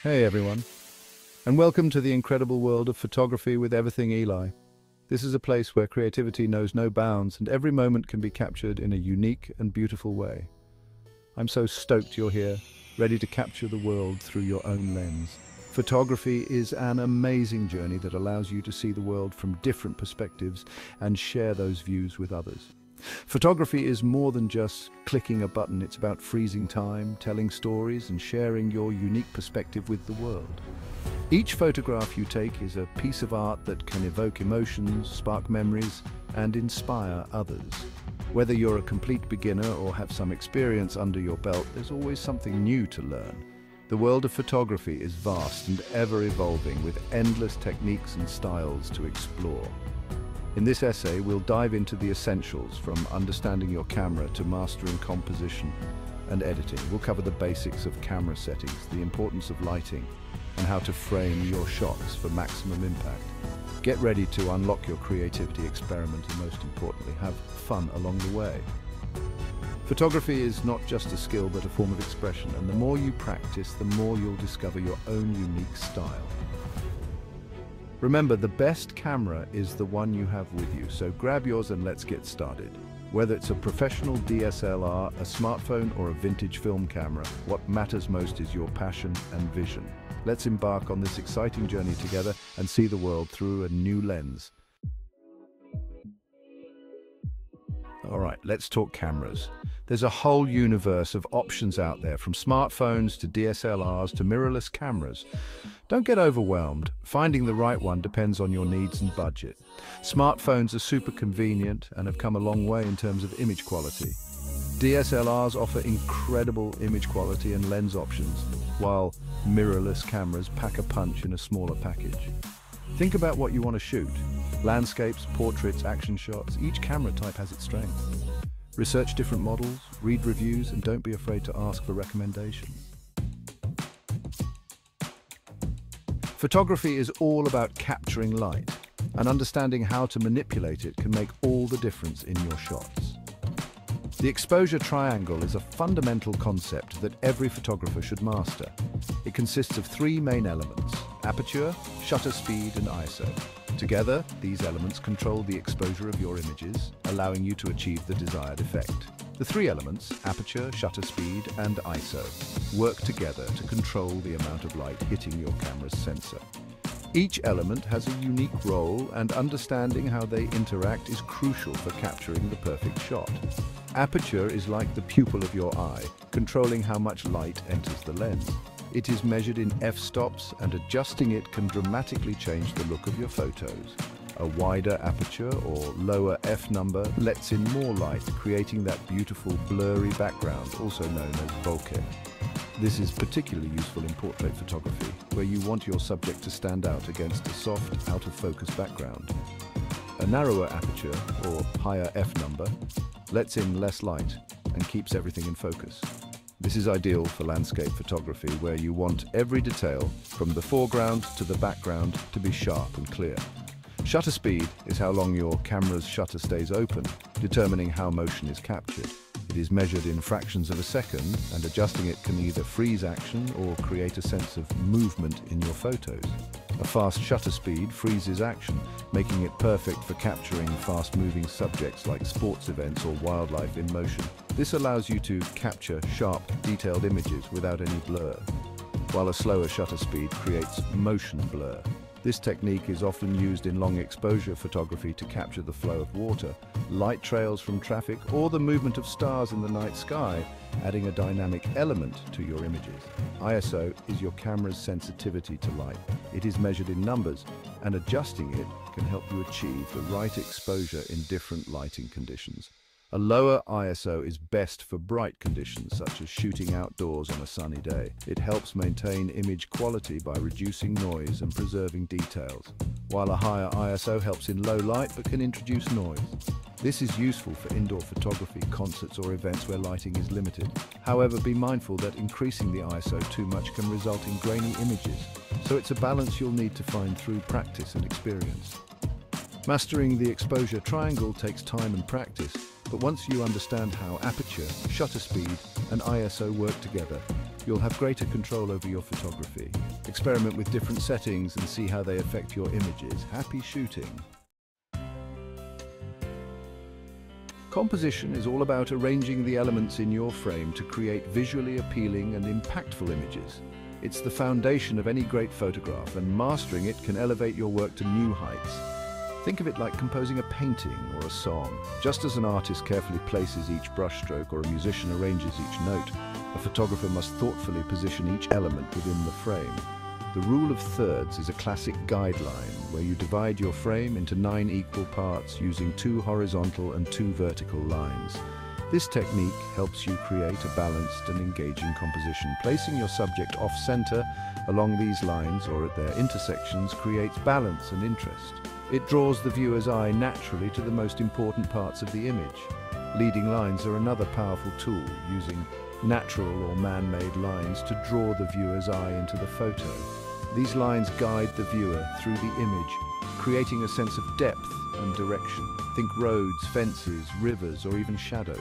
Hey everyone, and welcome to the incredible world of photography with Everything Eli. This is a place where creativity knows no bounds and every moment can be captured in a unique and beautiful way. I'm so stoked you're here, ready to capture the world through your own lens. Photography is an amazing journey that allows you to see the world from different perspectives and share those views with others. Photography is more than just clicking a button. It's about freezing time, telling stories, and sharing your unique perspective with the world. Each photograph you take is a piece of art that can evoke emotions, spark memories, and inspire others. Whether you're a complete beginner or have some experience under your belt, there's always something new to learn. The world of photography is vast and ever-evolving, with endless techniques and styles to explore. In this essay, we'll dive into the essentials, from understanding your camera to mastering composition and editing. We'll cover the basics of camera settings, the importance of lighting, and how to frame your shots for maximum impact. Get ready to unlock your creativity, experiment, and most importantly, have fun along the way. Photography is not just a skill, but a form of expression, and the more you practice, the more you'll discover your own unique style. Remember, the best camera is the one you have with you, so grab yours and let's get started. Whether it's a professional DSLR, a smartphone, or a vintage film camera, what matters most is your passion and vision. Let's embark on this exciting journey together and see the world through a new lens. All right, let's talk cameras. There's a whole universe of options out there, from smartphones to DSLRs to mirrorless cameras. Don't get overwhelmed. Finding the right one depends on your needs and budget. Smartphones are super convenient and have come a long way in terms of image quality. DSLRs offer incredible image quality and lens options, while mirrorless cameras pack a punch in a smaller package. Think about what you want to shoot. Landscapes, portraits, action shots. Each camera type has its strengths. Research different models, read reviews, and don't be afraid to ask for recommendations. Photography is all about capturing light, and understanding how to manipulate it can make all the difference in your shots. The exposure triangle is a fundamental concept that every photographer should master. It consists of three main elements: aperture, shutter speed, and ISO. Together, these elements control the exposure of your images, allowing you to achieve the desired effect. The three elements, aperture, shutter speed, and ISO, work together to control the amount of light hitting your camera's sensor. Each element has a unique role, and understanding how they interact is crucial for capturing the perfect shot. Aperture is like the pupil of your eye, controlling how much light enters the lens. It is measured in f-stops, and adjusting it can dramatically change the look of your photos. A wider aperture or lower f-number lets in more light, creating that beautiful blurry background, also known as bokeh. This is particularly useful in portrait photography, where you want your subject to stand out against a soft, out-of-focus background. A narrower aperture, or higher f-number, lets in less light and keeps everything in focus. This is ideal for landscape photography, where you want every detail, from the foreground to the background, to be sharp and clear. Shutter speed is how long your camera's shutter stays open, determining how motion is captured. It is measured in fractions of a second, and adjusting it can either freeze action or create a sense of movement in your photos. A fast shutter speed freezes action, making it perfect for capturing fast-moving subjects like sports events or wildlife in motion. This allows you to capture sharp, detailed images without any blur, while a slower shutter speed creates motion blur. This technique is often used in long exposure photography to capture the flow of water, light trails from traffic, or the movement of stars in the night sky, adding a dynamic element to your images. ISO is your camera's sensitivity to light. It is measured in numbers, and adjusting it can help you achieve the right exposure in different lighting conditions. A lower ISO is best for bright conditions, such as shooting outdoors on a sunny day. It helps maintain image quality by reducing noise and preserving details, while a higher ISO helps in low light but can introduce noise. This is useful for indoor photography, concerts, or events where lighting is limited. However, be mindful that increasing the ISO too much can result in grainy images, so it's a balance you'll need to find through practice and experience. Mastering the exposure triangle takes time and practice, but once you understand how aperture, shutter speed, and ISO work together, you'll have greater control over your photography. Experiment with different settings and see how they affect your images. Happy shooting! Composition is all about arranging the elements in your frame to create visually appealing and impactful images. It's the foundation of any great photograph, and mastering it can elevate your work to new heights. Think of it like composing a painting or a song. Just as an artist carefully places each brushstroke or a musician arranges each note, a photographer must thoughtfully position each element within the frame. The rule of thirds is a classic guideline where you divide your frame into 9 equal parts using 2 horizontal and 2 vertical lines. This technique helps you create a balanced and engaging composition. Placing your subject off-center along these lines or at their intersections creates balance and interest. It draws the viewer's eye naturally to the most important parts of the image. Leading lines are another powerful tool, using natural or man-made lines to draw the viewer's eye into the photo. These lines guide the viewer through the image, creating a sense of depth and direction. Think roads, fences, rivers, or even shadows.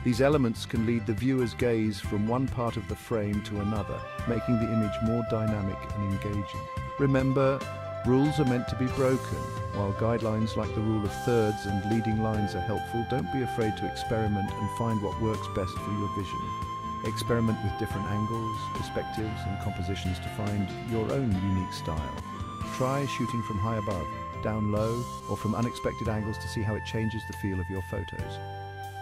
These elements can lead the viewer's gaze from one part of the frame to another, making the image more dynamic and engaging. Remember, rules are meant to be broken. While guidelines like the rule of thirds and leading lines are helpful, don't be afraid to experiment and find what works best for your vision. Experiment with different angles, perspectives, and compositions to find your own unique style. Try shooting from high above, down low, or from unexpected angles to see how it changes the feel of your photos.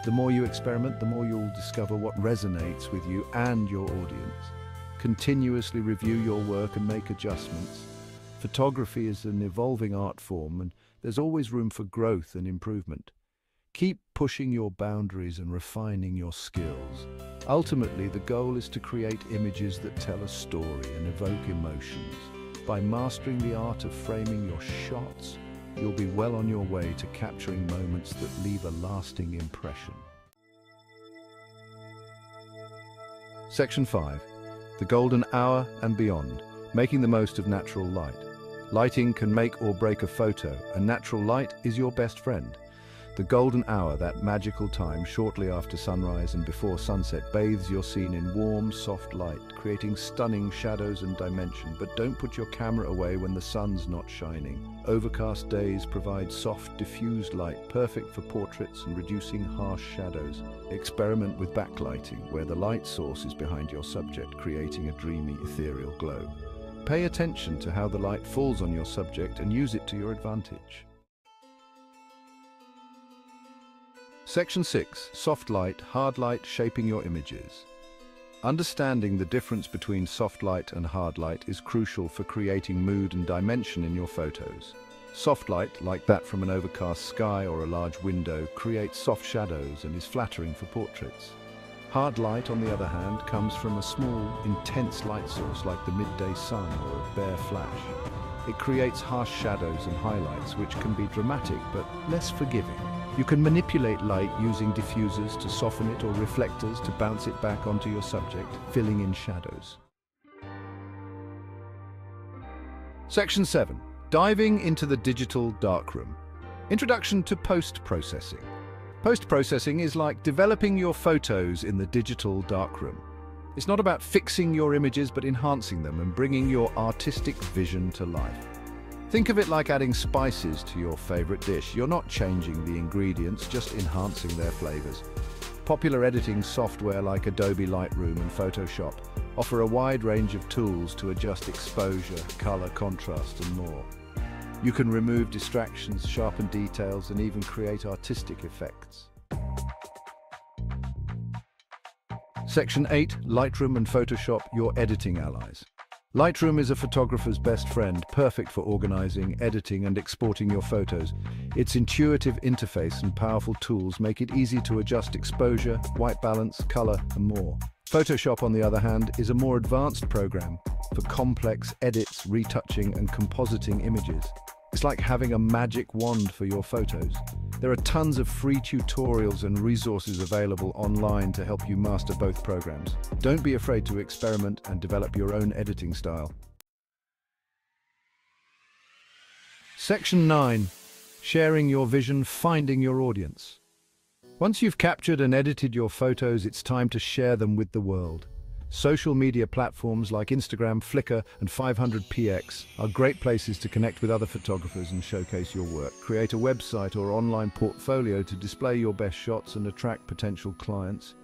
The more you experiment, the more you'll discover what resonates with you and your audience. Continuously review your work and make adjustments. Photography is an evolving art form, and there's always room for growth and improvement. Keep pushing your boundaries and refining your skills. Ultimately, the goal is to create images that tell a story and evoke emotions. By mastering the art of framing your shots, you'll be well on your way to capturing moments that leave a lasting impression. Section 5. The Golden Hour and Beyond. Making the most of natural light. Lighting can make or break a photo, and natural light is your best friend. The golden hour, that magical time shortly after sunrise and before sunset, bathes your scene in warm, soft light, creating stunning shadows and dimension. But don't put your camera away when the sun's not shining. Overcast days provide soft, diffused light, perfect for portraits and reducing harsh shadows. Experiment with backlighting, where the light source is behind your subject, creating a dreamy, ethereal glow. Pay attention to how the light falls on your subject and use it to your advantage. Section 6. Soft light, hard light, shaping your images. Understanding the difference between soft light and hard light is crucial for creating mood and dimension in your photos. Soft light, like that from an overcast sky or a large window, creates soft shadows and is flattering for portraits. Hard light, on the other hand, comes from a small, intense light source like the midday sun or a bare flash. It creates harsh shadows and highlights, which can be dramatic but less forgiving. You can manipulate light using diffusers to soften it or reflectors to bounce it back onto your subject, filling in shadows. Section 7. Diving into the digital darkroom. Introduction to post-processing. Post-processing is like developing your photos in the digital darkroom. It's not about fixing your images, but enhancing them and bringing your artistic vision to life. Think of it like adding spices to your favorite dish. You're not changing the ingredients, just enhancing their flavors. Popular editing software like Adobe Lightroom and Photoshop offer a wide range of tools to adjust exposure, color, contrast, and more. You can remove distractions, sharpen details, and even create artistic effects. Section 8. Lightroom and Photoshop, your editing allies. Lightroom is a photographer's best friend, perfect for organizing, editing, and exporting your photos. Its intuitive interface and powerful tools make it easy to adjust exposure, white balance, color, and more. Photoshop, on the other hand, is a more advanced program for complex edits, retouching, and compositing images. It's like having a magic wand for your photos. There are tons of free tutorials and resources available online to help you master both programs. Don't be afraid to experiment and develop your own editing style. Section 9. Sharing your vision, finding your audience. Once you've captured and edited your photos, it's time to share them with the world. Social media platforms like Instagram, Flickr, and 500px are great places to connect with other photographers and showcase your work. Create a website or online portfolio to display your best shots and attract potential clients.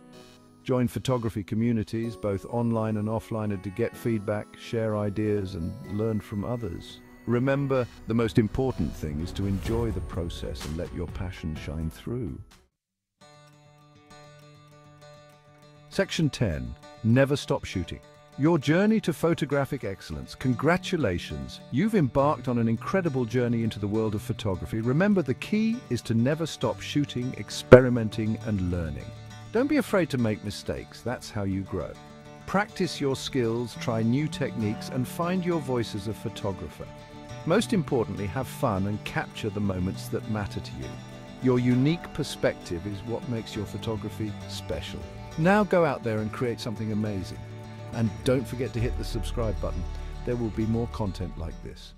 Join photography communities, both online and offline, to get feedback, share ideas, and learn from others. Remember, the most important thing is to enjoy the process and let your passion shine through. Section 10. Never stop shooting. Your journey to photographic excellence. Congratulations! You've embarked on an incredible journey into the world of photography. Remember, the key is to never stop shooting, experimenting, and learning. Don't be afraid to make mistakes. That's how you grow. Practice your skills, try new techniques, and find your voice as a photographer. Most importantly, have fun and capture the moments that matter to you. Your unique perspective is what makes your photography special. Now go out there and create something amazing. And don't forget to hit the subscribe button. There will be more content like this.